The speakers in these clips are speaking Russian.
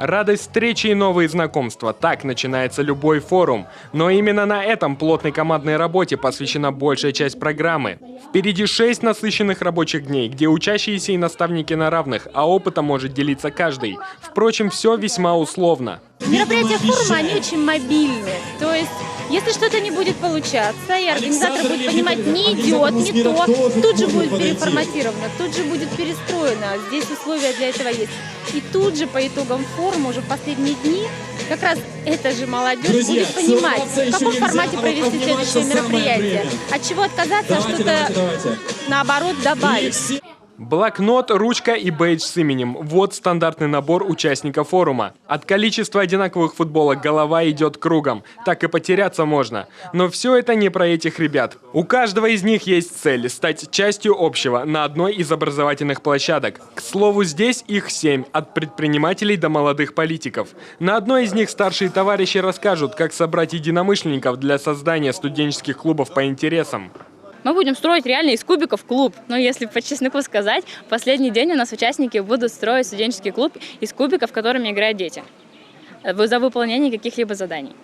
Радость встречи и новые знакомства. Так начинается любой форум. Но именно на этом плотной командной работе посвящена большая часть программы. Впереди 6 насыщенных рабочих дней, где учащиеся и наставники на равных, а опытом может делиться каждый. Впрочем, все весьма условно. Мероприятия форума, они очень мобильны. То есть, если что-то не будет получаться, и организатор будет понимать, не идет, не то, тут же будет переформатировано, тут же будет перестроено. Здесь условия для этого есть. И тут же по итогам форума, уже в последние дни, как раз эта же молодежь будет понимать, в каком формате провести следующее мероприятие. От чего отказаться, а что-то наоборот добавить. Блокнот, ручка и бейдж с именем – вот стандартный набор участников форума. От количества одинаковых футболок голова идет кругом, так и потеряться можно. Но все это не про этих ребят. У каждого из них есть цель – стать частью общего на одной из образовательных площадок. К слову, здесь их 7, от предпринимателей до молодых политиков. На одной из них старшие товарищи расскажут, как собрать единомышленников для создания студенческих клубов по интересам. Мы будем строить реально из кубиков клуб. Но если по чесноку сказать, в последний день у нас участники будут строить студенческий клуб из кубиков, которыми играют дети, за выполнение каких-либо заданий.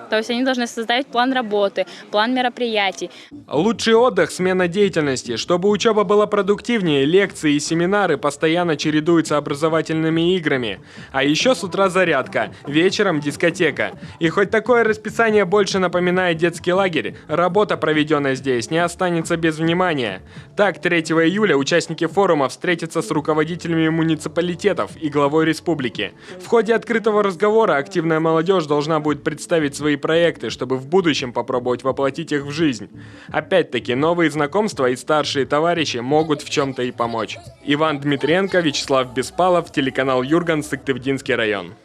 То есть они должны составить план работы, план мероприятий. Лучший отдых – смена деятельности. Чтобы учеба была продуктивнее, лекции и семинары постоянно чередуются образовательными играми. А еще с утра зарядка, вечером дискотека. И хоть такое расписание больше напоминает детский лагерь, работа, проведенная здесь, не останется без внимания. Так, 3 июля участники форума встретятся с руководителями муниципалитетов и главой республики. В ходе открытого разговора активная молодежь должна будет представить свои проекты, чтобы в будущем попробовать воплотить их в жизнь. Опять-таки, новые знакомства и старшие товарищи могут в чем-то и помочь. Иван Дмитренко, Вячеслав Беспалов, телеканал Юрган, Сыктывдинский район.